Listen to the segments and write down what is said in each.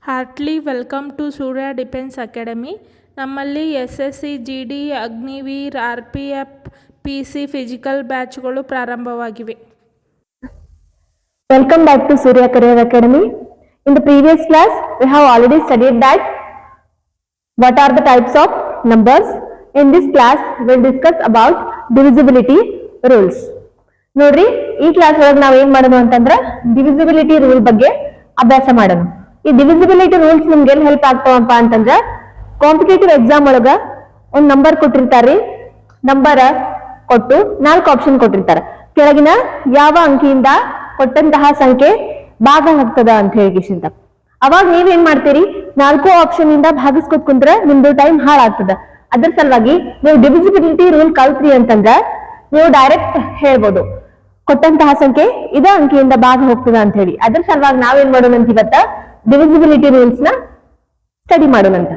Hartley welcome to Surya defence academy. ನಮ್ಮಲ್ಲಿ SSC GD Agniveer RPF PC physical ಬ್ಯಾಚ್ಗಳು ಪ್ರಾರಂಭವಾಗಿವೆ. Welcome back to Surya Career Academy. In the previous class, we have already studied that what are the types of numbers. In this class, we will discuss about divisibility rules. ನೋಡ್ರಿ, ಈ class ಒಳಗೆ ನಾವು ಏನ್ ಮಾಡೋದು ಅಂತಂದ್ರೆ divisibility rule ಬಗ್ಗೆ ಅಭ್ಯಾಸ ಮಾಡೋಣ. ಈ ಡಿವಿಸಿಬಿಲಿಟಿ ರೂಲ್ಸ್ ನಿಮ್ಗೆ ಎಲ್ಲಿ ಹೆಲ್ಪ್ ಆಗ್ತಾವಪ್ಪ ಅಂತಂದ್ರೆ ಕಾಂಪಿಟೇಟಿವ್ ಎಕ್ಸಾಮ್ ಒಳಗ ಒಂದ್ ನಂಬರ್ ಕೊಟ್ಟಿರ್ತಾರ್ರಿ. ನಂಬರ್ ಕೊಟ್ಟು 4 ಆಪ್ಷನ್ ಕೊಟ್ಟಿರ್ತಾರ. ಕೆಳಗಿನ ಯಾವ ಅಂಕಿಯಿಂದ ಕೊಟ್ಟಂತಹ ಸಂಖ್ಯೆ ಭಾಗ ಹೋಗ್ತದ ಅಂತ ಹೇಳಿಕಿಂತ ಅವಾಗ ನೀವೇನ್ ಮಾಡ್ತೀರಿ, 4 ಆಪ್ಷನ್ ಇಂದ ಭಾಗಿಸ್ಕೊತ್ ಕುಂತ್ರ ನಿಮ್ದು ಟೈಮ್ ಹಾಳಾಗ್ತದ. ಅದ್ರ ಸಲುವಾಗಿ ನೀವು ಡಿವಿಸಿಬಿಲಿಟಿ ರೂಲ್ ಕಲ್ತ್ರಿ ಅಂತಂದ್ರ ನೀವು ಡೈರೆಕ್ಟ್ ಹೇಳ್ಬೋದು ಕೊಟ್ಟಂತಹ ಸಂಖ್ಯೆ ಇದ ಅಂಕಿಯಿಂದ ಭಾಗ ಹೋಗ್ತದ ಅಂತ ಹೇಳಿ. ಅದ್ರ ಸಲುವಾಗಿ ನಾವೇನ್ ಮಾಡೋಣ ಅಂತ ಇವತ್ತ ಡಿವಿಸಿಬಿಲಿಟಿ ರೂಲ್ಸ್ ನ ಸ್ಟಡಿ ಮಾಡೋಣ ಅಂತ.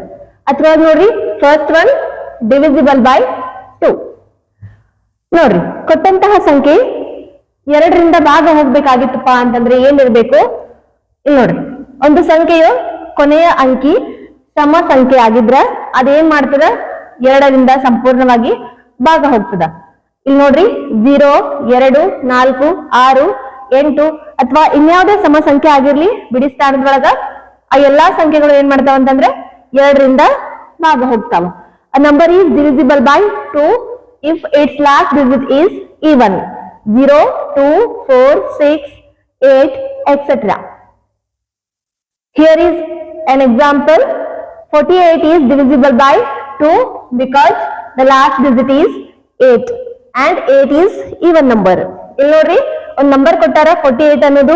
ಅಥವಾ ನೋಡ್ರಿ, ಫಸ್ಟ್ ಒನ್ ಡಿವಿಸಿಬಲ್ ಬೈ 2. ನೋಡ್ರಿ, ಕೊಟ್ಟಂತಹ ಸಂಖ್ಯೆ 2ರಿಂದ ಭಾಗ ಹೋಗ್ಬೇಕಾಗಿತ್ತಪ್ಪ ಅಂತಂದ್ರೆ ಏನಿರ್ಬೇಕು, ಇಲ್ಲಿ ನೋಡ್ರಿ, ಒಂದು ಸಂಖ್ಯೆಯು ಕೊನೆಯ ಅಂಕಿ ಸಮ ಸಂಖ್ಯೆ ಆಗಿದ್ರ ಅದೇನ್ ಮಾಡ್ತದ, 2ರಿಂದ ಸಂಪೂರ್ಣವಾಗಿ ಭಾಗ ಹೋಗ್ತದ. ಇಲ್ಲಿ ನೋಡ್ರಿ, 0, 2, 4, 6, 8 ಅಥವಾ ಇನ್ಯಾವುದೇ ಸಮ ಸಂಖ್ಯೆ ಆಗಿರ್ಲಿ, ಬಿಡಿ ಸ್ಥಾನದೊಳಗ ಆ ಎಲ್ಲಾ ಸಂಖ್ಯೆಗಳು ಏನ್ ಮಾಡ್ತಾವ ಅಂತಂದ್ರೆ 2ರಿಂದ ಭಾಗ ಹೋಗ್ತಾವ. A number is divisible by 2 if its last digit is even. 0, 2, 4, 6, 8, etc. Here is an example. 48 is divisible by 2 because the last digit is 8 and 8 is even number. ಇಲ್ಲಿ ನೋಡ್ರಿ, ಒಂದ್ ನಂಬರ್ ಕೊಟ್ಟಾರ 48 ಅನ್ನೋದು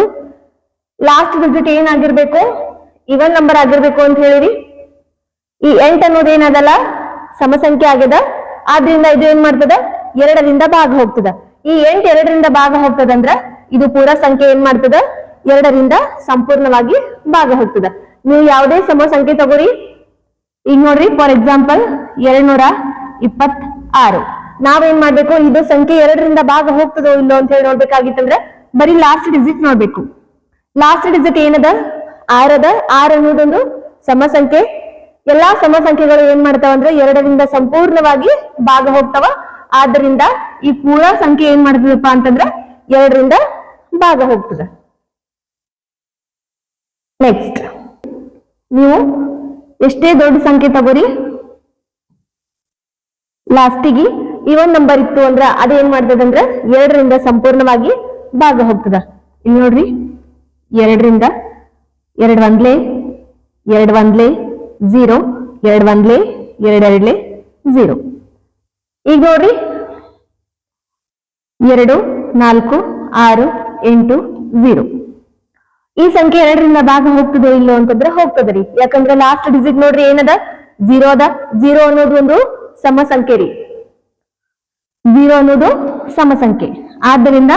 ಲಾಸ್ಟ್ ಡಿಜಿಟ್ ಏನಾಗಿರ್ಬೇಕು, even number ಆಗಿರ್ಬೇಕು ಅಂತ ಹೇಳಿರಿ. ಈ 8 ಅನ್ನೋದು ಏನದಲ್ಲ, ಸಮ ಸಂಖ್ಯೆ ಆಗ್ಯದ. ಆದ್ರಿಂದ ಇದು ಏನ್ ಮಾಡ್ತದ, 2ರಿಂದ ಭಾಗ ಹೋಗ್ತದ. ಈ 8 2ರಿಂದ ಭಾಗ ಹೋಗ್ತದಂದ್ರ ಇದು ಪೂರಾ ಸಂಖ್ಯೆ ಏನ್ ಮಾಡ್ತದ, 2ರಿಂದ ಸಂಪೂರ್ಣವಾಗಿ ಭಾಗ ಹೋಗ್ತದ. ನೀವು ಯಾವುದೇ ಸಮ ಸಂಖ್ಯೆ ತಗೋರಿ. ಈಗ ನೋಡ್ರಿ, ಫಾರ್ ಎಕ್ಸಾಂಪಲ್ 226. ನಾವೇನ್ ಮಾಡ್ಬೇಕು, ಇದು ಸಂಖ್ಯೆ 2ರಿಂದ ಭಾಗ ಹೋಗ್ತದೋ ಇಲ್ಲೋ ಅಂತ ಹೇಳಿ ನೋಡ್ಬೇಕಾಗಿತ್ತಂದ್ರ ಬರೀ ಲಾಸ್ಟ್ ಡಿಜಿಟ್ ನೋಡ್ಬೇಕು. ಲಾಸ್ಟ್ ಡಿಜಿಟ್ ಏನದ, 6 ಅದ. 6 ಅನ್ನೋದೊಂದು ಸಮ ಸಂಖ್ಯೆ. ಎಲ್ಲಾ ಸಮ ಸಂಖ್ಯೆಗಳು ಏನ್ ಮಾಡ್ತಾವ ಅಂದ್ರೆ 2ರಿಂದ ಸಂಪೂರ್ಣವಾಗಿ ಭಾಗ ಹೋಗ್ತಾವ. ಆದ್ರಿಂದ ಈ ಪೂರಾ ಸಂಖ್ಯೆ ಏನ್ ಮಾಡ್ತದಪ್ಪ ಅಂತಂದ್ರ 2ರಿಂದ ಭಾಗ ಹೋಗ್ತದ. ನೆಕ್ಸ್ಟ್, ನೀವು ಎಷ್ಟೇ ದೊಡ್ಡ ಸಂಖ್ಯೆ ತಗೋರಿ, ಲಾಸ್ಟಿಗೆ ಇವನ್ ನಂಬರ್ ಇತ್ತು ಅಂದ್ರ ಅದೇನ್ ಮಾಡ್ತದಂದ್ರ 2ರಿಂದ ಸಂಪೂರ್ಣವಾಗಿ ಭಾಗ ಹೋಗ್ತದ. ಇಲ್ಲಿ ನೋಡ್ರಿ, 2ರಿಂದ 2 ಒಂದ್ಲೆ 2 ಒಂದ್ಲೆ 0, 2 ಒಂದ್ಲೆ 2 ಎರಡ್ಲೆ 0. ಈಗ ನೋಡ್ರಿ, 2, 4, 6, 8, 0. ಈ ಸಂಖ್ಯೆ 2ರಿಂದ ಭಾಗ ಹೋಗ್ತದೋ ಇಲ್ಲೋ ಅಂತಂದ್ರೆ ಹೋಗ್ತದ್ರಿ. ಯಾಕಂದ್ರೆ ಲಾಸ್ಟ್ ಡಿಜಿಟ್ ನೋಡ್ರಿ ಏನದ, 0 ಅದ. 0 ಅನ್ನೋದು ಒಂದು ಸಮ ಸಂಖ್ಯೆ ರೀ. 0 ಅನ್ನೋದು ಸಮ ಸಂಖ್ಯೆ. ಆದ್ದರಿಂದ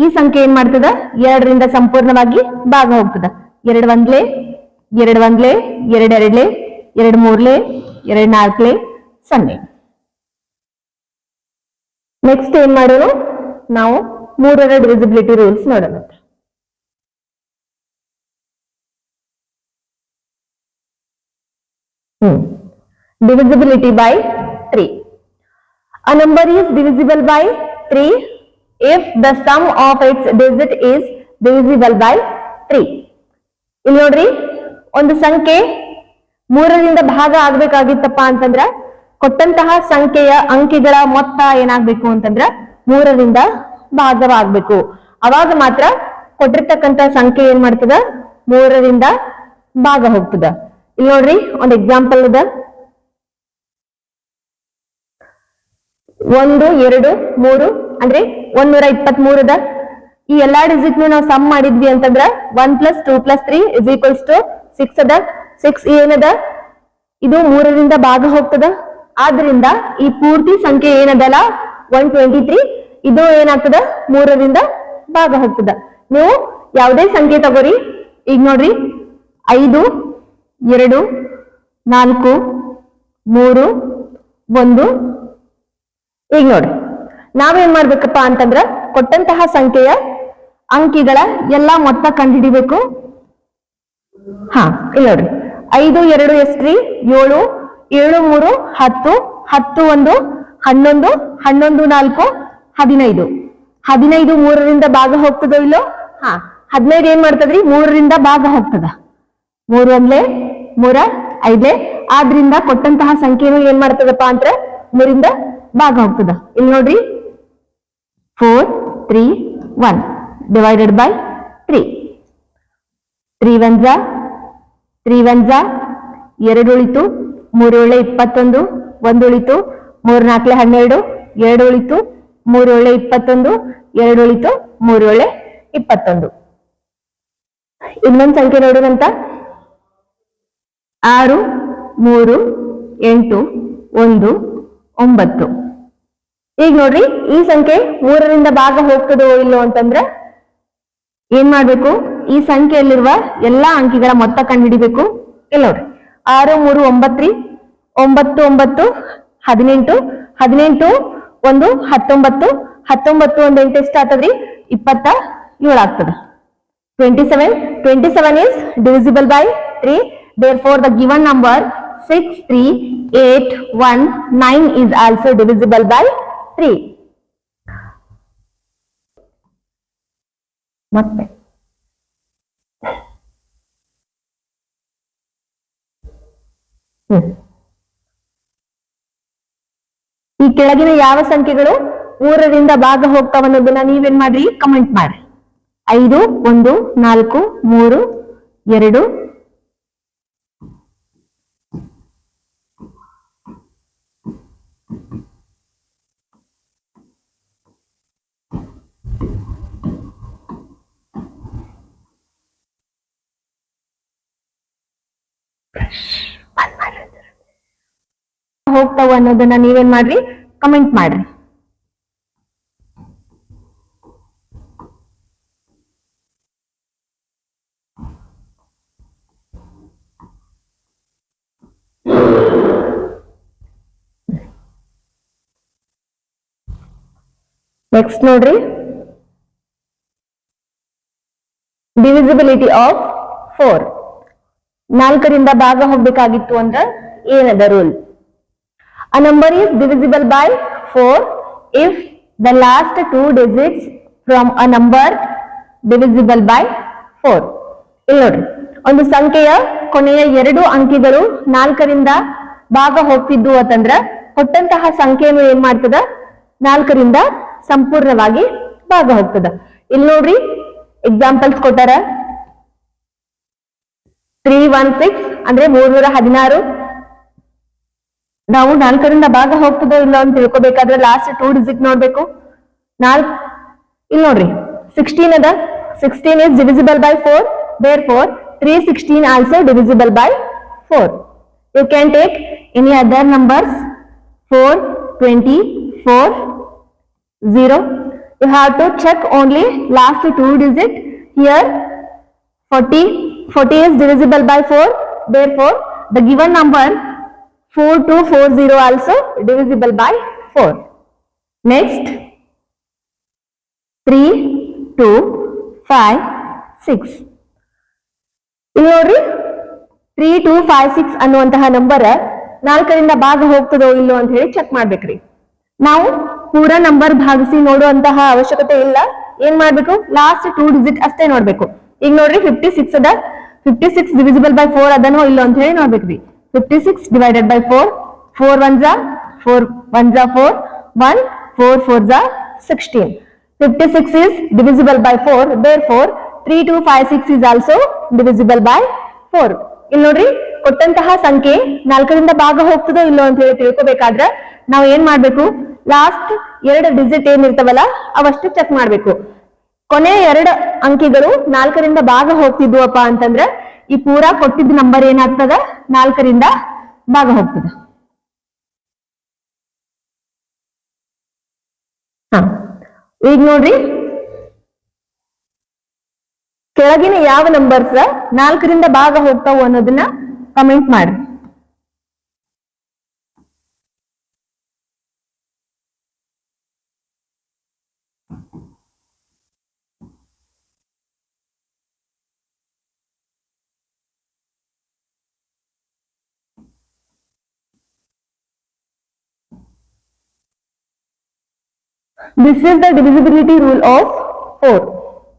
ಈ ಸಂಖ್ಯೆ ಏನ್ ಮಾಡ್ತದ, 2ರಿಂದ ಸಂಪೂರ್ಣವಾಗಿ ಭಾಗ ಹೋಗ್ತದ. 2 ಒಂದ್ಲೆ 2 ಒಂದ್ಲೆ 2 ಎರಡ್ಲೆ 2 ಮೂರ್ಲೆ 2 ನಾಲ್ಕ್ಲೆ 0. ನೆಕ್ಸ್ಟ್ ಏನ್ ಮಾಡೋಣ, ನಾವು 3ರ ಡಿವಿಸಿಬಿಲಿಟಿ ರೂಲ್ಸ್ ನೋಡೋಣ. Divisibility by 3. A number is divisible by 3 if the sum of its digit is divisible by 3. ಇಲ್ಲಿ ನೋಡ್ರಿ, ಒಂದು ಸಂಖ್ಯೆ 3ರಿಂದ ಭಾಗ ಆಗ್ಬೇಕಾಗಿತ್ತಪ್ಪ ಅಂತಂದ್ರ ಕೊಟ್ಟಂತಹ ಸಂಖ್ಯೆಯ ಅಂಕಿಗಳ ಮೊತ್ತ ಏನಾಗ್ಬೇಕು ಅಂತಂದ್ರ 3ರಿಂದ ಭಾಗವಾಗ್ಬೇಕು. ಅವಾಗ ಮಾತ್ರ ಕೊಟ್ಟಿರ್ತಕ್ಕಂತ ಸಂಖ್ಯೆ ಏನ್ ಮಾಡ್ತದ, 3ರಿಂದ ಭಾಗ ಹೋಗ್ತದ. ಇಲ್ಲಿ ನೋಡ್ರಿ, ಒಂದು ಎಕ್ಸಾಂಪಲ್ ಅದ. 1, 2, 3 ಅಂದ್ರೆ 123 ಅದ. ಈ ಎಲ್ಲಾ ಡಿಜಿಟ್ ನಾವು ಸಮ್ ಮಾಡಿದ್ವಿ ಅಂತಂದ್ರ 1 + 2 + 3 = 6 ಅದ. 6 ಏನದ, ಇದು 3ರಿಂದ ಭಾಗ ಹೋಗ್ತದ. ಆದ್ರಿಂದ ಈ ಪೂರ್ತಿ ಸಂಖ್ಯೆ ಏನದಲ್ಲ 123, ಇದು ಏನಾಗ್ತದ, 3ರಿಂದ ಭಾಗ ಹೋಗ್ತದ. ನೀವು ಯಾವುದೇ ಸಂಖ್ಯೆ ತಗೋರಿ. ಈಗ ನೋಡ್ರಿ, 5, 2, 4, 3, 1. ಈಗ ನೋಡಿ, ನಾವೇನ್ ಮಾಡ್ಬೇಕಪ್ಪ ಅಂತಂದ್ರ ಕೊಟ್ಟಂತಹ ಸಂಖ್ಯೆಯ ಅಂಕಿಗಳ ಎಲ್ಲಾ ಮೊತ್ತ ಕಂಡುಹಿಡಿಬೇಕು. ಹಾ ಇಲ್ಲಿ ನೋಡ್ರಿ 5 2 ಎಷ್ಟ್ರಿ 7 7 3 10 10 1 11 11 4 15 15 3ರಿಂದ ಭಾಗ ಹೋಗ್ತದೋ ಇಲ್ಲೋ ಹಾ 15 ಏನ್ ಮಾಡ್ತದ್ರಿ 3ರಿಂದ ಭಾಗ ಹೋಗ್ತದ 3 ಒಂದ್ಲೆ 3 5 ಆದ್ರಿಂದ ಕೊಟ್ಟಂತಹ ಸಂಖ್ಯೆನು ಏನ್ ಮಾಡ್ತದಪ್ಪ ಅಂದ್ರೆ 3ರಿಂದ ಭಾಗ ಹೋಗ್ತದ ಇಲ್ಲಿ ನೋಡ್ರಿ 4 3 1 divided by 3 3 1 3 1 2 ಉಳಿತು 3 ಏಳೆ 21 1 ಉಳಿತು 3 4 12 2 ಉಳಿತು 3 ಏಳೆ 21 2 ಉಳಿತು 3 ಏಳೆ 21 ಇನ್ನೊಂದು ಸಂಖ್ಯೆ ನೋಡೋಣಂತ 6 3 8 1 9 ಈಗ ನೋಡ್ರಿ ಈ ಸಂಖ್ಯೆ 3ರಿಂದ ಭಾಗ ಹೋಗ್ತದೋ ಇಲ್ಲೋ ಅಂತಂದ್ರೆ ಏನ್ ಮಾಡ್ಬೇಕು ಈ ಸಂಖ್ಯೆಯಲ್ಲಿರುವ ಎಲ್ಲಾ ಅಂಕಿಗಳ ಮೊತ್ತ ಕಂಡುಹಿಡಿಬೇಕು ಇಲ್ಲ ನೋಡ್ರಿ 6 3 9 9 9 18 18 1 19 19 1 8 ಎಷ್ಟು ಆಗ್ತದ್ರಿ 27 ಆಗ್ತದ 27 27 is divisible by 3 therefore the given number 6 3 8 1 9 is also divisible by 3 ಮತ್ತೆ ಈ ಕೆಳಗಿನ ಯಾವ ಸಂಖ್ಯೆಗಳು 3ರಿಂದ ಭಾಗ ಹೋಗ್ತಾವ ಅನ್ನೋದನ್ನ ನೀವೇನ್ ಮಾಡ್ರಿ ಕಮೆಂಟ್ ಮಾಡ್ರಿ 5 1 4 3 2 ಹೋಗ್ತಾವ ಅನ್ನೋದನ್ನ ನೀವೇನ್ ಮಾಡ್ರಿ ಕಮೆಂಟ್ ಮಾಡ್ರಿ ನೆಕ್ಸ್ಟ್ ನೋಡ್ರಿ ಡಿವಿಸಿಬಿಲಿಟಿ ಆಫ್ 4 4ರಿಂದ ಭಾಗ ಹೋಗ್ಬೇಕಾಗಿತ್ತು ಅಂದ್ರೆ ಏನದ rule A number is divisible by 4 if the last two digits from a number divisible by 4. ಇಲ್ಲಿ ನೋಡ್ರಿ ಒಂದು ಸಂಖ್ಯೆಯ ಕೊನೆಯ 2 ಅಂಕಿಗಳು 4ರಿಂದ ಭಾಗ ಹೋಗ್ತಿದ್ವು ಅಂತಂದ್ರ ಕೊಟ್ಟಂತಹ ಸಂಖ್ಯೆಯನ್ನು ಏನ್ ಮಾಡ್ತದ 4ರಿಂದ ಸಂಪೂರ್ಣವಾಗಿ ಭಾಗ ಹೋಗ್ತದ ಇಲ್ಲಿ ನೋಡ್ರಿ ಎಕ್ಸಾಂಪಲ್ಸ್ ಕೊಟ್ಟಾರ 316 ಅಂದ್ರೆ 316 ನಾವು 4ರಿಂದ ಭಾಗ ಹೋಗ್ತದೋ ಇಲ್ಲ ಅಂತ ತಿಳ್ಕೊಬೇಕಾದ್ರೆ ಲಾಸ್ಟ್ 2 ಡಿಜಿಟ್ ನೋಡ್ಬೇಕು ಇಲ್ಲಿ ನೋಡ್ರಿ 16 ಅದ 16 is divisible by 4 therefore 316 also divisible by 4 you can take any other numbers 4 20 4 0 you have to check only last 2 digit here 40 is divisible by 4 therefore the given number 4240 also divisible by 4. Next 3 2 5 6 ಇಲ್ಲಿ ನೋಡ್ರಿ 3 2 5 6 ಅನ್ನುವಂತಹ number 4ರಿಂದ ಭಾಗ ಹೋಗ್ತದೋ ಇಲ್ಲೋ ಅಂತ ಹೇಳಿ check ಮಾಡ್ಬೇಕ್ರಿ ನಾವು ಪೂರಾ ನಂಬರ್ ಭಾಗಿಸಿ ನೋಡುವಂತಹ ಅವಶ್ಯಕತೆ ಇಲ್ಲ ಏನ್ ಮಾಡ್ಬೇಕು ಲಾಸ್ಟ್ 2 ಡಿಜಿಟ್ ಅಷ್ಟೇ ನೋಡ್ಬೇಕು ಈಗ ನೋಡ್ರಿ 56 ಅದ 56 divisible by 4 ಅದನೋ ಇಲ್ಲೋ ಅಂತ ಹೇಳಿ ನೋಡ್ಬೇಕ್ರಿ 56 divided by 4 4 1 4 1 4 1 4 4 16 56 is divisible by 4 therefore 3256 is also divisible by 4 ಇಲ್ಲಿ ನೋಡ್ರಿ ಕೊಟ್ಟಂತಹ ಸಂಖ್ಯೆ 4ರಿಂದ ಭಾಗ ಹೋಗ್ತದೋ ಇಲ್ಲೋ ಅಂತ ಹೇಳಿ ತಿಳ್ಕೊಬೇಕಾದ್ರೆ ನಾವು ಏನ್ ಮಾಡ್ಬೇಕು ಲಾಸ್ಟ್ 2 ಡಿಜಿಟ್ ಏನಿರ್ತಾವಲ್ಲ ಅವಷ್ಟು ಚೆಕ್ ಮಾಡ್ಬೇಕು ಕೊನೆ 2 ಅಂಕಿಗಳು 4ರಿಂದ ಭಾಗ ಹೋಗ್ತಿದ್ವಪ್ಪ ಅಂತಂದ್ರೆ ಈ ಪೂರಾ ಕೊಟ್ಟಿದ್ದ ನಂಬರ್ ಏನಾಗ್ತದ 4ರಿಂದ ಭಾಗ ಹೋಗ್ತದ ಈಗ ನೋಡ್ರಿ ಕೆಳಗಿನ ಯಾವ ನಂಬರ್ಸ್ 4ರಿಂದ ಭಾಗ ಹೋಗ್ತಾವ ಅನ್ನೋದನ್ನ ಕಮೆಂಟ್ ಮಾಡ್ರಿ This is the divisibility rule of 4.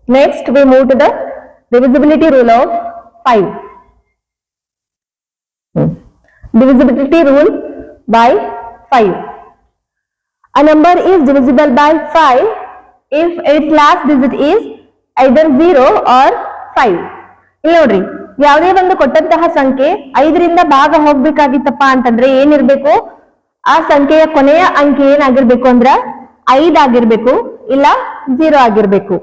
Next, we move to the divisibility rule of 5. Divisibility rule by 5. A number is divisible by 5 if its last digit is either 0 or 5. ಇಲ್ಲಿ ನೋಡ್ರಿ, ಯಾವುದೇ ಒಂದು ಕೊಟ್ಟಂತಹ ಸಂಖ್ಯೆ 5ರಿಂದ ಭಾಗ ಹೋಗ್ಬೇಕಾಗಿತ್ತಪ್ಪ ಅಂತಂದ್ರೆ ಏನಿರ್ಬೇಕು, ಆ ಸಂಖ್ಯೆಯ ಕೊನೆಯ ಅಂಕಿ ಏನಾಗಿರ್ಬೇಕು ಅಂದ್ರ 5 ಆಗಿರ್ಬೇಕು, ಇಲ್ಲ 0 ಆಗಿರ್ಬೇಕು.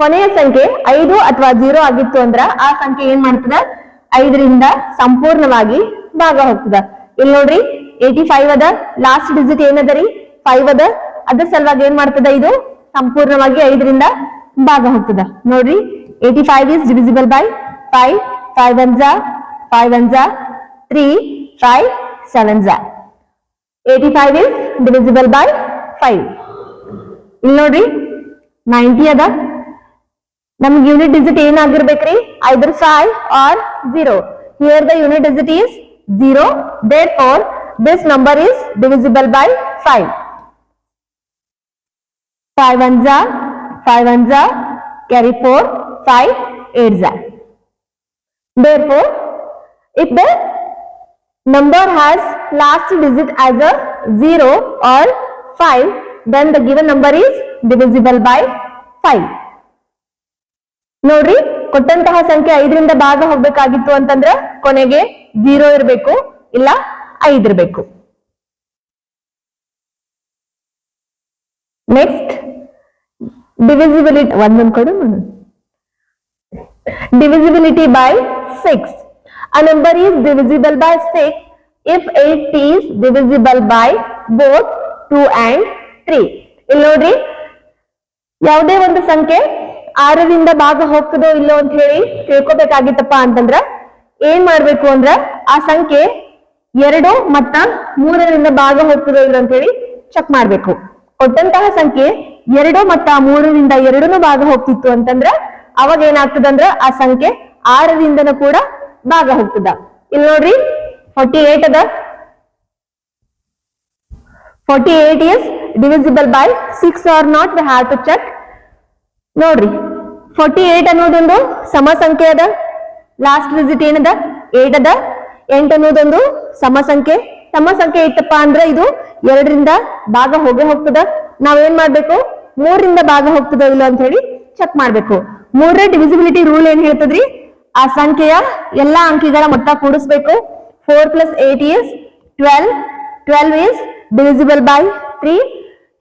ಕೊನೆಯ ಸಂಖ್ಯೆ 5 ಅಥವಾ 0 ಆಗಿತ್ತು ಅಂದ್ರ ಆ ಸಂಖ್ಯೆ ಏನ್ ಮಾಡ್ತದ, 5ರಿಂದ ಸಂಪೂರ್ಣವಾಗಿ ಭಾಗ ಹೋಗ್ತದ. ಇಲ್ಲಿ ನೋಡ್ರಿ 85 ಅದ, ಲಾಸ್ಟ್ ಡಿಜಿಟ್ ಏನದ ರೀ 5 ಅದ, ಅದ್ರ ಸಲುವಾಗಿ ಏನ್ ಮಾಡ್ತದ, ಇದು ಸಂಪೂರ್ಣವಾಗಿ 5ರಿಂದ ಭಾಗ ಹೋಗ್ತದ. ನೋಡ್ರಿ 85 is divisible by 5, 5 ones are 5 ones are 3, 5 sevens are. 85 is divisible by 5. ಇಲ್ಲಿ ನೋಡ್ರಿ 90 ಅದ, ನಮ್ಗೆ unit digit ಏನಾಗಿರ್ಬೇಕ್ರಿ, either 5 or 0. Here the unit digit is 0, therefore this number is divisible by 5. 5 ones are 5 ones are carry 4, 5 8s are. Therefore, if the number has last digit as a 0 or 5, then the given number is divisible by 5. ನೋಡ್ರಿ, ಕೊಟ್ಟಂತಹ ಸಂಖ್ಯೆ 5ರಿಂದ ಭಾಗ ಹೋಗ್ಬೇಕಾಗಿತ್ತು ಅಂತಂದ್ರೆ ಕೊನೆಗೆ 0 ಇರಬೇಕು, ಇಲ್ಲ 5 ಇರಬೇಕು. ನೆಕ್ಸ್ಟ್ divisibility, ಒಂದೊಂದು ಕೊಡು. Divisibility by 6. A number is divisible by 6 if it is divisible by both 2 and 3. ಇಲ್ಲಿ ನೋಡ್ರಿ, ಯಾವುದೇ ಒಂದು ಸಂಖ್ಯೆ 6ರಿಂದ ಭಾಗ ಹೋಗ್ತದೋ ಇಲ್ಲೋ ಅಂತ ಹೇಳಿ ತಿಳ್ಕೊಬೇಕಾಗಿತ್ತಪ್ಪ ಅಂತಂದ್ರ ಏನ್ ಮಾಡ್ಬೇಕು ಅಂದ್ರ ಆ ಸಂಖ್ಯೆ 2 ಮತ್ತ 3ರಿಂದ ಭಾಗ ಹೋಗ್ತದೋ ಇಲ್ಲ ಅಂತ ಹೇಳಿ ಚೆಕ್ ಮಾಡ್ಬೇಕು. ಕೊಟ್ಟಂತಹ ಸಂಖ್ಯೆ 2 ಮತ್ತ 3ರಿಂದ 2 ಭಾಗ ಹೋಗ್ತಿತ್ತು ಅಂತಂದ್ರ ಅವಾಗ ಏನಾಗ್ತದಂದ್ರ ಆ ಸಂಖ್ಯೆ 6ರಿಂದನೂ ಕೂಡ ಭಾಗ ಹೋಗ್ತದ. ಇಲ್ಲಿ ನೋಡ್ರಿ 48 ಅದ, 48 is divisible by 6 or not, we have to check. ನೋಡ್ರಿ 48 ಅನ್ನೋದೊಂದು ಸಮ ಸಂಖ್ಯೆ ಅದ, ಲಾಸ್ಟ್ ಡಿಜಿಟ್ ಏನದ 8 ಅದ. 8 ಅನ್ನೋದೊಂದು ಸಮ ಸಂಖ್ಯೆ ಇತ್ತಪ್ಪ ಅಂದ್ರ ಇದು 2ರಿಂದ ಭಾಗ ಹೋಗೇ ಹೋಗ್ತದ. ನಾವೇನ್ ಮಾಡ್ಬೇಕು, 3ರಿಂದ ಭಾಗ ಹೋಗ್ತದೋ ಇಲ್ಲ ಅಂತ ಹೇಳಿ ಚೆಕ್ ಮಾಡ್ಬೇಕು. 3ನೇ ಡಿವಿಸಿಬಿಲಿಟಿ ರೂಲ್ ಏನ್ ಹೇಳ್ತದ್ರಿ, ಆ ಸಂಖ್ಯೆಯ ಎಲ್ಲಾ ಅಂಕಿಗಳ ಮೊತ್ತ ಕೂಡಿಸ್ಬೇಕು. 4 plus 8 is 12. 12 is divisible by 3.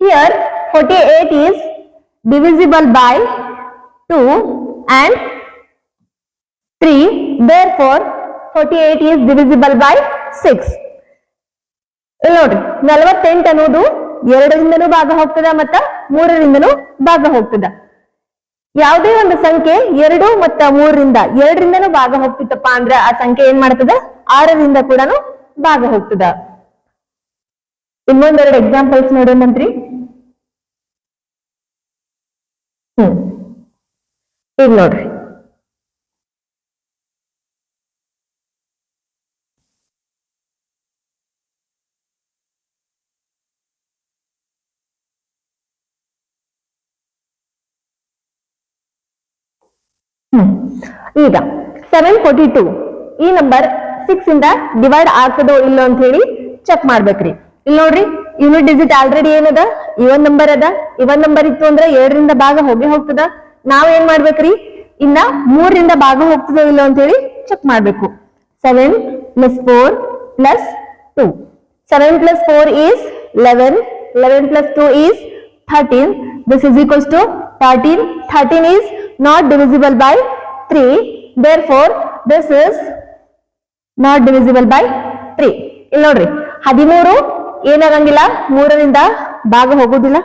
Here 48 is divisible by 2 and 3. Therefore 48 is divisible by 6. ಇಲ್ಲಿ ನೋಡ್ರಿ 48 ಅನ್ನೋದು 2ರಿಂದನೂ ಭಾಗ ಹೋಗ್ತದ ಮತ್ತ 3ರಿಂದನೂ ಭಾಗ ಹೋಗ್ತದ. ಯಾವುದೇ ಒಂದು ಸಂಖ್ಯೆ 2 ಮತ್ತ 2ರಿಂದನೂ ಭಾಗ ಹೋಗ್ತಿತ್ತಪ್ಪ ಅಂದ್ರ ಆ ಸಂಖ್ಯೆ ಏನ್ ಮಾಡ್ತದ, 6ರಿಂದ ಕೂಡ ಭಾಗ ಹೋಗ್ತದ. ಇನ್ನೊಂದೆರಡು ಎಕ್ಸಾಂಪಲ್ಸ್ ನೋಡೋಣಂತ್ರಿ. ಈಗ ನೋಡ್ರಿ, ಈಗ 742 ಈ ನಂಬರ್ 6 ಇಂದ ಡಿವೈಡ್ ಆಗ್ತದೋ ಇಲ್ಲೋ ಅಂತ ಹೇಳಿ ಚೆಕ್ ಮಾಡ್ಬೇಕ್ರಿ. ಇಲ್ಲಿ ನೋಡ್ರಿ, ಯೂನಿಟ್ ಡಿಜಿಟ್ ಆಲ್ರೆಡಿ ಏನದ, ಇವನ್ ನಂಬರ್ ಅದ. ಇವನ್ ನಂಬರ್ ಇತ್ತು ಅಂದ್ರೆ 2ರಿಂದ ಭಾಗ ಹೋಗ್ತದ. ನಾವ್ ಏನ್ ಮಾಡ್ಬೇಕ್ರಿ, ಇನ್ನ 3ರಿಂದ ಭಾಗ ಹೋಗ್ತದೋ ಇಲ್ಲೋ ಅಂತ ಹೇಳಿ ಚೆಕ್ ಮಾಡ್ಬೇಕು. 7 plus 4 plus 2. 7 plus 4 is 11. 11 plus 2 is 13. This is equals to 13. 13 is not divisible by 3. Therefore, this is not divisible by 3. ಇಲ್ಲಿ ನೋಡ್ರಿ 13 ಏನಾಗಂಗಿಲ್ಲ, 3ರಿಂದ ಭಾಗ ಹೋಗೋದಿಲ್ಲ.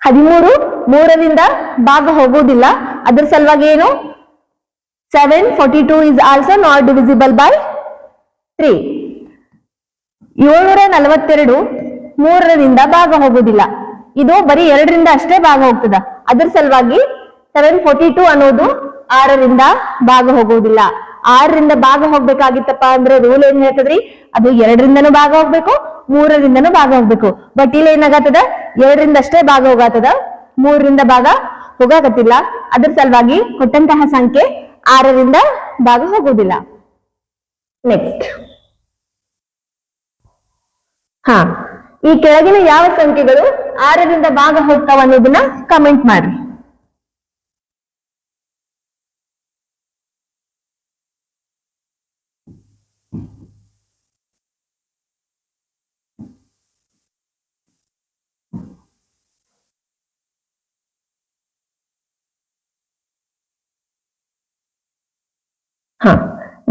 13 3ರಿಂದ ಭಾಗ ಹೋಗೋದಿಲ್ಲ. ಅದ್ರ ಸಲುವಾಗಿ ಏನು, 742 is also not divisible by 3. 742 3ರಿಂದ ಭಾಗ ಹೋಗೋದಿಲ್ಲ. ಇದು ಬರೀ 2ರಿಂದ ಅಷ್ಟೇ ಭಾಗ ಹೋಗ್ತದ. ಅದ್ರ ಸಲುವಾಗಿ 742 ಅನ್ನೋದು 6ರಿಂದ ಭಾಗ ಹೋಗೋದಿಲ್ಲ. 6ರಿಂದ ಭಾಗ ಹೋಗ್ಬೇಕಾಗಿತ್ತಪ್ಪ ಅಂದ್ರೆ ರೂಲ್ ಏನ್ ಹೇಳ್ತದ್ರಿ, ಅದು 2ರಿಂದನೂ ಭಾಗ ಹೋಗ್ಬೇಕು, 3ರಿಂದನೂ ಭಾಗ ಹೋಗ್ಬೇಕು. ಬಟ್ ಇಲ್ಲಿ ಏನಾಗತ್ತದ 2ರಿಂದ ಅಷ್ಟೇ ಭಾಗ ಹೋಗತ್ತದ, 3ರಿಂದ ಭಾಗ ಹೋಗಾಕತ್ತಿಲ್ಲ. ಅದ್ರ ಸಲುವಾಗಿ ಕೊಟ್ಟಂತಹ ಸಂಖ್ಯೆ 6ರಿಂದ ಭಾಗ ಹೋಗುವುದಿಲ್ಲ. ನೆಕ್ಸ್ಟ್, ಈ ಕೆಳಗಿನ ಯಾವ ಸಂಖ್ಯೆಗಳು 6ರಿಂದ ಭಾಗ ಹೋಗ್ತಾವ ಅನ್ನೋದನ್ನ ಕಮೆಂಟ್ ಮಾಡ್ರಿ.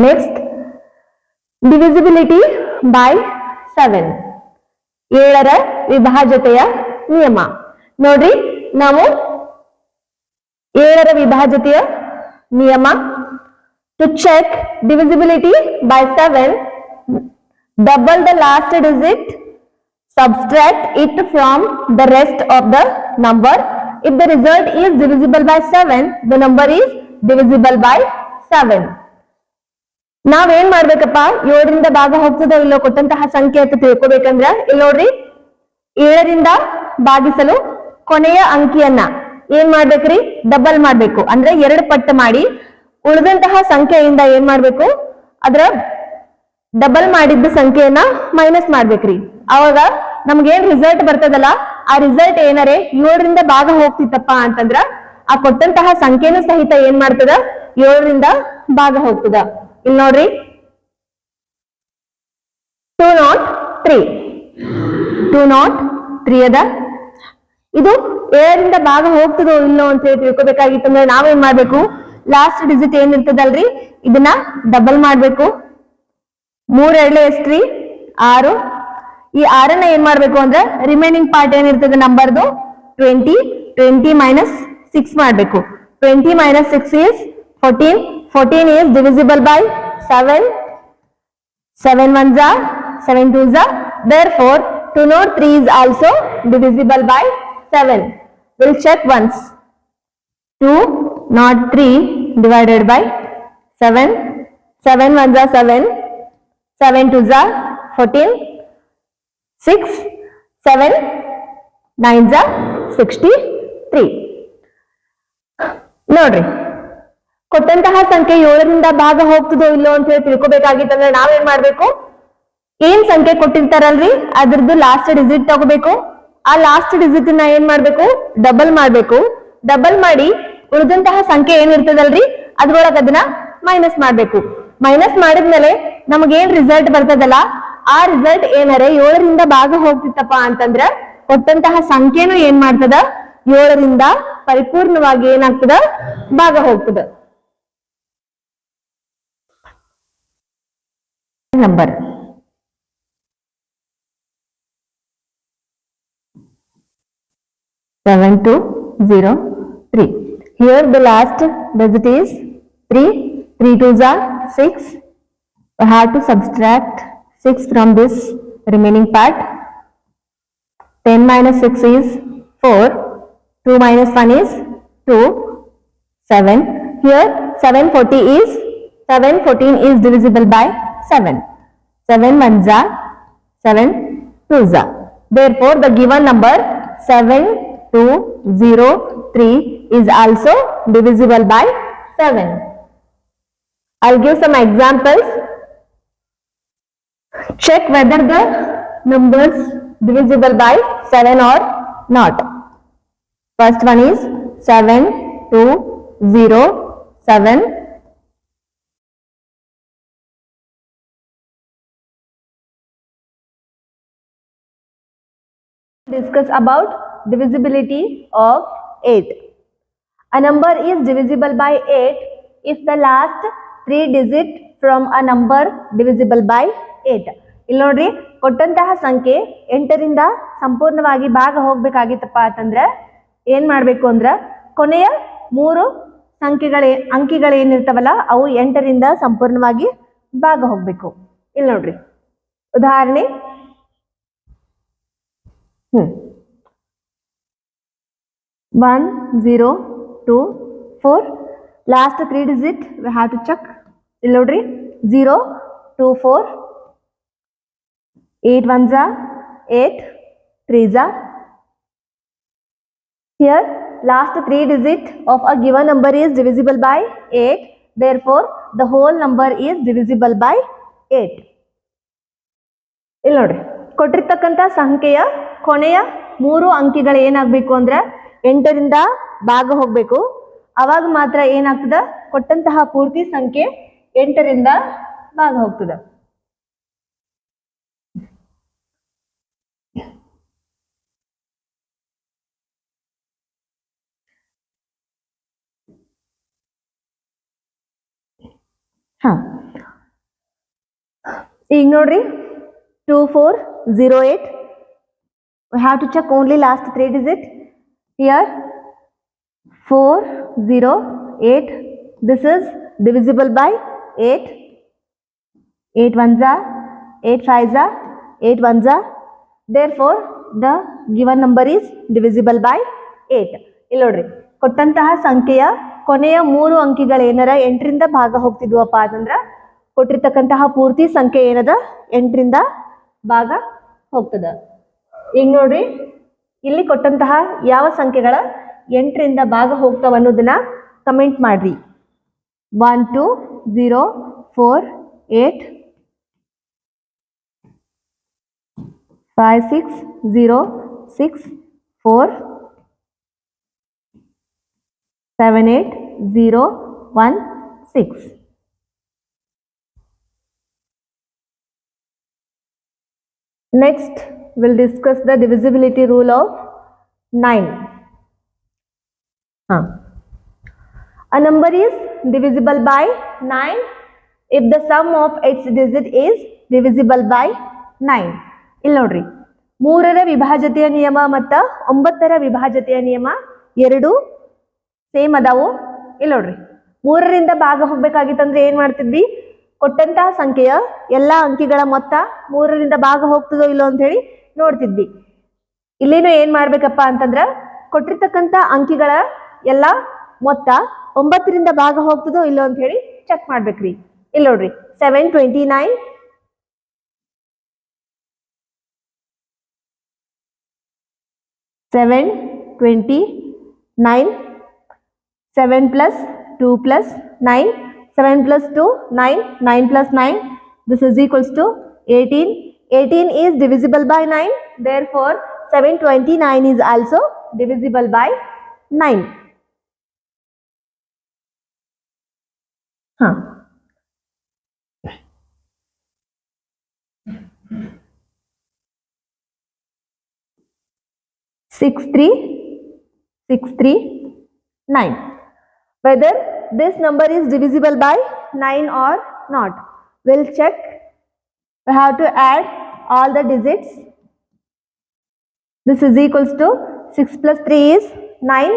ನೆಕ್ಸ್ಟ್, ಡಿವಿಸಿಬಿಲಿಟಿ ಬೈ 7, 7ರ ವಿಭಾಜ್ಯತೆಯ ನಿಯಮ. ನೋಡ್ರಿ, ನಾವು 7ರ ವಿಭಾಜ್ಯತೆಯ ನಿಯಮ, to check divisibility by 7, double the last digit, subtract it from the rest of the number. If the result is divisible by 7, the number is divisible by 7. ನಾವೇನ್ ಮಾಡ್ಬೇಕಪ್ಪ, 7ರಿಂದ ಭಾಗ ಹೋಗ್ತದೋ ಇಲ್ಲೋ ಕೊಟ್ಟಂತಹ ಸಂಖ್ಯೆ ಅಂತ ತಿಳ್ಕೊಬೇಕಂದ್ರ ಇಲ್ಲಿ ನೋಡ್ರಿ, 7ರಿಂದ ಭಾಗಿಸಲು ಕೊನೆಯ ಅಂಕಿಯನ್ನ ಏನ್ ಮಾಡ್ಬೇಕ್ರಿ, ಡಬಲ್ ಮಾಡ್ಬೇಕು. ಅಂದ್ರೆ 2 ಪಟ್ಟು ಮಾಡಿ ಉಳಿದಂತಹ ಸಂಖ್ಯೆಯಿಂದ ಏನ್ ಮಾಡ್ಬೇಕು, ಅದ್ರ ಡಬಲ್ ಮಾಡಿದ್ದ ಸಂಖ್ಯೆಯನ್ನ ಮೈನಸ್ ಮಾಡ್ಬೇಕ್ರಿ. ಅವಾಗ ನಮ್ಗೇನ್ ರಿಸಲ್ಟ್ ಬರ್ತದಲ್ಲ, ಆ ರಿಸಲ್ಟ್ ಏನಾರೆ 7ರಿಂದ ಭಾಗ ಹೋಗ್ತಿತ್ತಪ್ಪ ಅಂತಂದ್ರ ಆ ಕೊಟ್ಟಂತಹ ಸಂಖ್ಯೆನೂ ಸಹಿತ ಏನ್ ಮಾಡ್ತದ, 7ರಿಂದ ಭಾಗ ಹೋಗ್ತದ. ಇಲ್ಲಿ ನೋಡ್ರಿ, 203 ಅದ. ಇದು 7ರಿಂದ ಭಾಗ ಹೋಗ್ತದೋ ಇಲ್ಲೋ ಅಂತ ಹೇಳಿ ತಿಳ್ಕೊಬೇಕಾಗಿತ್ತಂದ್ರೆ ನಾವೇನ್ ಮಾಡ್ಬೇಕು, ಲಾಸ್ಟ್ ಡಿಜಿಟ್ ಏನಿರ್ತದಲ್ರಿ ಇದನ್ನ ಡಬಲ್ ಮಾಡ್ಬೇಕು. 3 2 ಎಷ್ಟ್ರಿ, 6. ಈ 6ನ್ನ ಏನ್ ಮಾಡ್ಬೇಕು ಅಂದ್ರೆ ರಿಮೈನಿಂಗ್ ಪಾರ್ಟ್ ಏನಿರ್ತದೆ ನಂಬರ್ದು 20 ಮೈನಸ್ 6 ಮಾಡ್ಬೇಕು. 20 minus 6 is 14. 14 is divisible by 7. 7 ones are 7 twos are. Therefore 203 is also divisible by 7. We'll check once. 203 divided by 7. 7 ones are 7. 7 twos are 14. 6. 7 nines are 63. ನೋಡ್ರಿ, ಕೊಟ್ಟಂತಹ ಸಂಖ್ಯೆ 7ರಿಂದ ಭಾಗ ಹೋಗ್ತದೋ ಇಲ್ಲೋ ಅಂತ ಹೇಳಿ ತಿಳ್ಕೊಬೇಕಾಗಿತ್ತಂದ್ರೆ ನಾವೇನ್ ಮಾಡ್ಬೇಕು, ಏನ್ ಸಂಖ್ಯೆ ಕೊಟ್ಟಿರ್ತಾರಲ್ರಿ ಅದ್ರದ್ದು ಲಾಸ್ಟ್ ಡಿಜಿಟ್ ತಗೋಬೇಕು. ಆ ಲಾಸ್ಟ್ ಡಿಜಿಟ್ ನ ಏನ್ ಮಾಡ್ಬೇಕು, ಡಬಲ್ ಮಾಡ್ಬೇಕು. ಡಬಲ್ ಮಾಡಿ ಉಳಿದಂತಹ ಸಂಖ್ಯೆ ಏನಿರ್ತದಲ್ರಿ ಅದ್ರೊಳಗ ಅದನ್ನ ಮೈನಸ್ ಮಾಡ್ಬೇಕು. ಮೈನಸ್ ಮಾಡಿದ್ಮೇಲೆ ನಮಗೇನ್ ರಿಸಲ್ಟ್ ಬರ್ತದಲ್ಲ, ಆ ರಿಸಲ್ಟ್ ಏನಾರೆ 7ರಿಂದ ಭಾಗ ಹೋಗ್ತಿತ್ತಪ್ಪ ಅಂತಂದ್ರ ಕೊಟ್ಟಂತಹ ಸಂಖ್ಯೆನೂ ಏನ್ ಮಾಡ್ತದ, 7ರಿಂದ ಪರಿಪೂರ್ಣವಾಗಿ ಏನಾಗ್ತದ, ಭಾಗ ಹೋಗ್ತದ. Number 7203. Here the last digit is 3. 3 twos are 6. We have to subtract 6 from this remaining part. 10 minus 6 is 4. 2 minus 1 is 2. 7. Here 714 is divisible by 7. 7 ones are 7 twos are. Therefore the given number 7203 is also divisible by 7. I'll give some examples. Check whether the numbers divisible by 7 or not. First one is 7207. Discuss about divisibility of 8. A number is divisible by 8 if the last 3 digit from a number divisible by 8. ಇಲ್ಲಿ ನೋಡ್ರಿ, ಕೊಟ್ಟಂತಹ ಸಂಖ್ಯೆ 8ರಿಂದ ಸಂಪೂರ್ಣವಾಗಿ ಭಾಗ ಹೋಗ್ಬೇಕಾಗಿತ್ತಪ್ಪ ಅಂತಂದ್ರೆ ಏನ್ ಮಾಡ್ಬೇಕು ಅಂದ್ರ ಕೊನೆಯ 3 ಅಂಕಿಗಳೇನಿರ್ತಾವಲ್ಲ ಅವು 8ರಿಂದ ಸಂಪೂರ್ಣವಾಗಿ ಭಾಗ ಹೋಗ್ಬೇಕು. ಇಲ್ಲಿ ನೋಡ್ರಿ, ಉದಾಹರಣೆ 1 0 2 4. Last 3 digit we have to check. ಇಲ್ಲಿ ನೋಡ್ರಿ, 0 2 4. 8 ones are 8, 3s are. Here last 3 digit of a given number is divisible by 8. Therefore the whole number is divisible by 8. ಇಲ್ಲಿ ನೋಡ್ರಿ, ಕೊಟ್ಟಿರ್ತಕ್ಕಂಥ ಸಂಖ್ಯೆಯ ಕೊನೆಯ 3 ಅಂಕಿಗಳು ಏನಾಗಬೇಕು ಅಂದ್ರೆ 8ರಿಂದ ಭಾಗ ಹೋಗಬೇಕು. ಅವಾಗ ಮಾತ್ರ ಏನಾಗ್ತದ, ಕೊಟ್ಟಂತಹ ಪೂರ್ತಿ ಸಂಖ್ಯೆ 8ರಿಂದ ಭಾಗ ಹೋಗ್ತದೆ. ಈಗ ನೋಡ್ರಿ 2408. we have to check only last 3 digit. Here 408, this is divisible by 8. 8 ones are 8 5s are 8 ones are. Therefore the given number is divisible by 8. ಇಲ್ಲಿ ನೋಡ್ರಿ, ಕೊಟ್ಟಂತಹ ಸಂಖ್ಯೆಯ ಕೊನೆಯ 3 ಅಂಕಿಗಳು ಏನಾರ 8ರಿಂದ ಭಾಗ ಹೋಗ್ತಿದ್ವಪ್ಪ ಅಂತಂದ್ರ ಕೊಟ್ಟಿರ್ತಕ್ಕಂತಹ ಪೂರ್ತಿ ಸಂಖ್ಯೆ ಏನದ 8ರಿಂದ ಭಾಗ ಹೋಗ್ತದ. ಈಗ ನೋಡ್ರಿ, ಇಲ್ಲಿ ಕೊಟ್ಟಂತಹ ಯಾವ ಸಂಖ್ಯೆಗಳ 8ರಿಂದ ಭಾಗ ಹೋಗ್ತಾವ ಅನ್ನೋದನ್ನ ಕಮೆಂಟ್ ಮಾಡ್ರಿ. 1 2 0 4 8 5 6 0 6 4 7 8 0 1 6. Next we'll discuss the divisibility rule of 9. A number is divisible by 9 if the sum of its digit is divisible by 9. ಇಲ್ಲಿ ನೋಡ್ರಿ, 3ರ ವಿಭಾಜ್ಯತೆಯ ನಿಯಮ ಮತ್ತು 9ರ ವಿಭಾಜ್ಯತೆಯ ನಿಯಮ ಎರಡು ಸೇಮ್ ಅದಾವು. ಇಲ್ಲಿ ನೋಡ್ರಿ, 3ರಿಂದ ಭಾಗ ಹೋಗ್ಬೇಕಾಗಿತ್ತಂದ್ರೆ ಏನ್ ಮಾಡ್ತಿದ್ವಿ, ಕೊಟ್ಟಂತಹ ಸಂಖ್ಯೆಯ ಎಲ್ಲಾ ಅಂಕಿಗಳ ಮೊತ್ತ 3ರಿಂದ ಭಾಗ ಹೋಗ್ತದೋ ಇಲ್ಲೋ ಅಂತ ಹೇಳಿ ನೋಡ್ತಿದ್ವಿ. ಇಲ್ಲೇನು ಏನ್ ಮಾಡ್ಬೇಕಪ್ಪ ಅಂತಂದ್ರ ಕೊಟ್ಟಿರ್ತಕ್ಕಂಥ ಅಂಕಿಗಳ ಎಲ್ಲ ಮೊತ್ತ 9ರಿಂದ ಭಾಗ ಹೋಗ್ತದೋ ಇಲ್ಲೋ ಅಂತ ಹೇಳಿ ಚೆಕ್ ಮಾಡ್ಬೇಕ್ರಿ. ಇಲ್ಲಿ ನೋಡ್ರಿ, 729 729 7 plus 2 plus 9 7 plus 2 9 9 plus 9, this is equals to 18. 18 is divisible by 9. Therefore 729 is also divisible by 9. 63639. Whether this number is divisible by 9 or not, we'll check. We have to add all the digits. This is equals to 6 plus 3 is 9.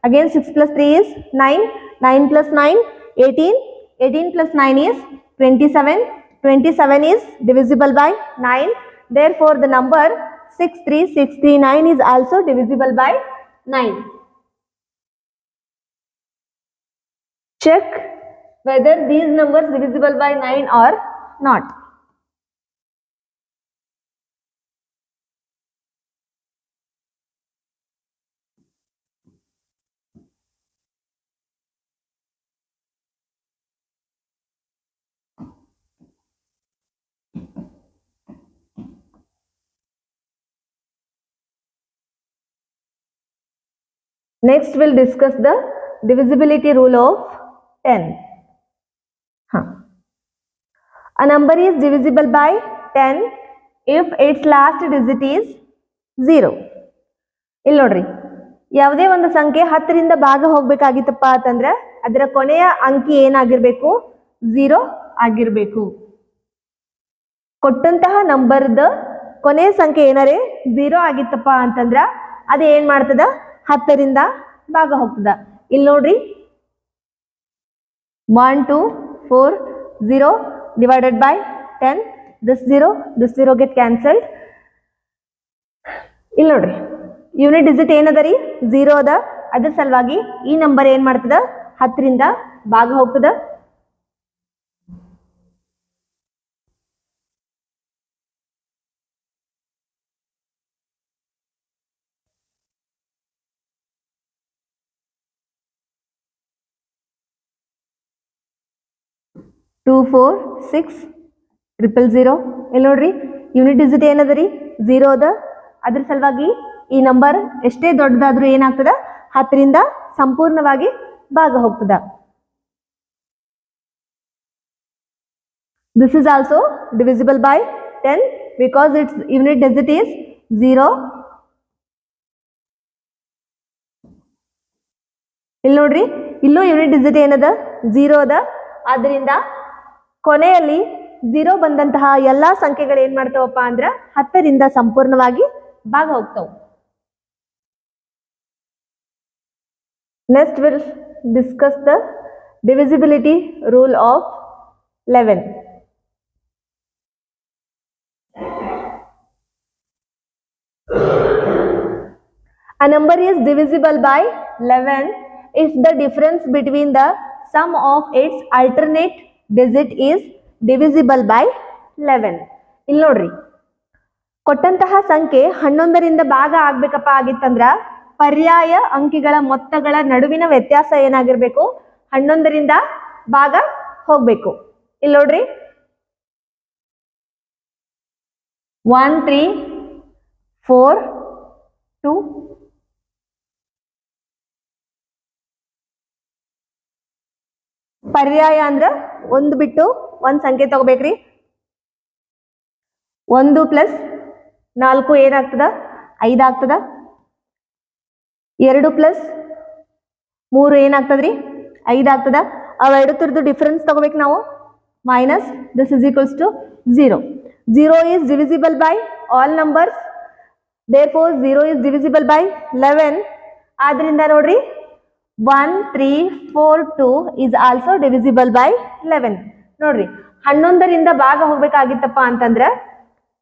Again 6 plus 3 is 9. 9 plus 9 18. 18 plus 9 is 27. 27 is divisible by 9. Therefore the number 63639 is also divisible by 9. Check whether these numbers divisible by 9 or not. Next we'll discuss the divisibility rule of 10. A number is divisible by 10 if its last digit is 0. ಇಲ್ಲಿ ನೋಡ್ರಿ, ಯಾವುದೇ ಒಂದು ಸಂಖ್ಯೆ 10ರಿಂದ ಭಾಗ ಹೋಗ್ಬೇಕಾಗಿತ್ತಪ್ಪ ಅಂತಂದ್ರೆ ಅದರ ಕೊನೆಯ ಅಂಕಿ ಏನಾಗಿರ್ಬೇಕು, 0 ಆಗಿರ್ಬೇಕು. ಕೊಟ್ಟಂತಹ ನಂಬರ್ದ ಕೊನೆಯ ಸಂಖ್ಯೆ ಏನಾರೇ 0 ಆಗಿತ್ತಪ್ಪ ಅಂತಂದ್ರ ಅದು ಏನ್ ಮಾಡ್ತದ, 10ರಿಂದ ಭಾಗ ಹೋಗ್ತದ. ಇಲ್ಲಿ ನೋಡ್ರಿ, 1 2 4 0 divided by 10. this 0 get cancelled. ಇಲ್ಲಿ ನೋಡ್ರಿ, ಯೂನಿಟ್ ಡಿಜಿಟ್ ಏನದ ರೀ, 0 ಅದ. ಅದ್ರ ಸಲುವಾಗಿ ಈ ನಂಬರ್ ಏನ್ ಮಾಡ್ತದ, 10ರಿಂದ ಭಾಗ ಹೋಗ್ತದ. 2 4 6 000 ಇಲ್ಲಿ ನೋಡ್ರಿ ಯೂನಿಟ್ ಡಿಜಿಟ್ ಏನದ ರೀ 0 ಅದ. ಅದ್ರ ಸಲುವಾಗಿ ಈ ನಂಬರ್ ಎಷ್ಟೇ ದೊಡ್ಡದಾದ್ರೂ ಏನಾಗ್ತದ 10ರಿಂದ ಸಂಪೂರ್ಣವಾಗಿ ಭಾಗ ಹೋಗ್ತದ. This is also divisible by 10 because its unit digit is 0. ಇಲ್ಲಿ ನೋಡ್ರಿ ಇಲ್ಲೂ ಯೂನಿಟ್ ಡಿಜಿಟ್ ಏನದ 0 ಅದ. ಆದ್ದರಿಂದ ಕೊನೆಯಲ್ಲಿ 0 ಬಂದಂತಹ ಎಲ್ಲಾ ಸಂಖ್ಯೆಗಳು ಏನ್ ಮಾಡ್ತಾವಪ್ಪ ಅಂದ್ರ 10ರಿಂದ ಸಂಪೂರ್ಣವಾಗಿ ಭಾಗ ಹೋಗ್ತಾವ. Next we'll discuss the divisibility rule of 11. A number is divisible by 11 if the difference between the sum of its alternate digit is divisible by 11. ಇಲ್ಲಿ ನೋಡ್ರಿ ಕೊಟ್ಟಂತಹ ಸಂಖ್ಯೆ 11ರಿಂದ ಭಾಗ ಆಗ್ಬೇಕಪ್ಪ ಆಗಿತ್ತಂದ್ರ ಪರ್ಯಾಯ ಅಂಕಿಗಳ ಮೊತ್ತಗಳ ನಡುವಿನ ವ್ಯತ್ಯಾಸ ಏನಾಗಿರ್ಬೇಕು 11ರಿಂದ ಭಾಗ ಹೋಗ್ಬೇಕು. ಇಲ್ಲಿ ನೋಡ್ರಿ 1 3 4 2 ಪರ್ಯಾಯ ಅಂದ್ರ ಒಂದು ಬಿಟ್ಟು ಒಂದ್ ಸಂಖ್ಯೆ ತಗೋಬೇಕ್ರಿ. 1 ಪ್ಲಸ್ 4 ಏನಾಗ್ತದ 5 ಆಗ್ತದ. 2 ಪ್ಲಸ್ 3 ಏನಾಗ್ತದ್ರಿ 5 ಆಗ್ತದ. ಅವೆರಡು ತರದ್ದು ಡಿಫರೆನ್ಸ್ ತಗೋಬೇಕು ನಾವು minus this is equals to 0. 0 is divisible by all numbers, therefore 0 is divisible by 11. ಆದ್ರಿಂದ ನೋಡ್ರಿ 1 3 4 2 is also divisible by 11. ನೋಡ್ರಿ 11ರಿಂದ ಭಾಗ ಹೋಗ್ಬೇಕಾಗಿತ್ತಪ್ಪ ಅಂತಂದ್ರ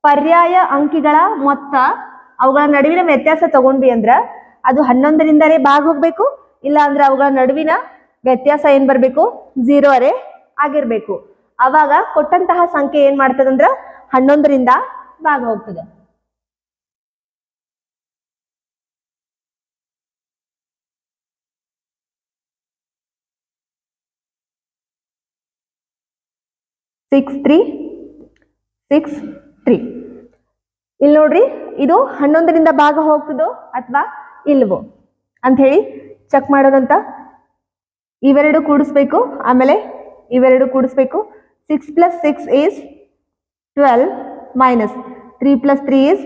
ಪರ್ಯಾಯ ಅಂಕಿಗಳ ಮೊತ್ತ ಅವುಗಳ ನಡುವಿನ ವ್ಯತ್ಯಾಸ ತಗೊಂಡ್ವಿ ಅಂದ್ರ ಅದು 11ರಿಂದಲೇ ಭಾಗ ಹೋಗ್ಬೇಕು. ಇಲ್ಲ ಅಂದ್ರೆ ಅವುಗಳ ನಡುವಿನ ವ್ಯತ್ಯಾಸ ಏನ್ ಬರ್ಬೇಕು 0 ಅರೇ ಆಗಿರ್ಬೇಕು. ಅವಾಗ ಕೊಟ್ಟಂತಹ ಸಂಖ್ಯೆ ಏನ್ ಮಾಡ್ತದಂದ್ರ 11ರಿಂದ ಭಾಗ ಹೋಗ್ತದೆ. ಸಿಕ್ಸ್ ತ್ರೀ ಇಲ್ಲಿ ನೋಡ್ರಿ ಇದು 11ರಿಂದ ಭಾಗ ಹೋಗ್ತದೋ ಅಥವಾ ಇಲ್ವೋ ಅಂತ ಹೇಳಿ ಚೆಕ್ ಮಾಡೋದಂತ. ಇವೆರಡು ಕೂಡಿಸ್ಬೇಕು, ಆಮೇಲೆ ಇವೆರಡು ಕೂಡಿಸ್ಬೇಕು. 6 plus 6 is 12 minus 3 plus 3 is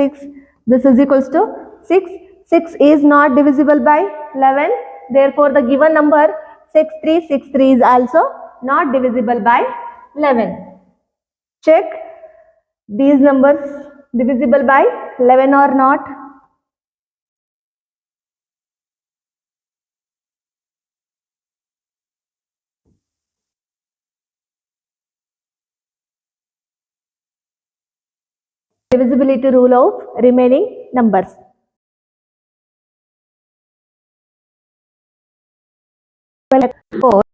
6. This is equals to 6. 6 is not divisible by 11. Therefore, the given number 6363 is also not divisible by 11. Check these numbers divisible by 11 or not. Divisibility rule of remaining numbers. 4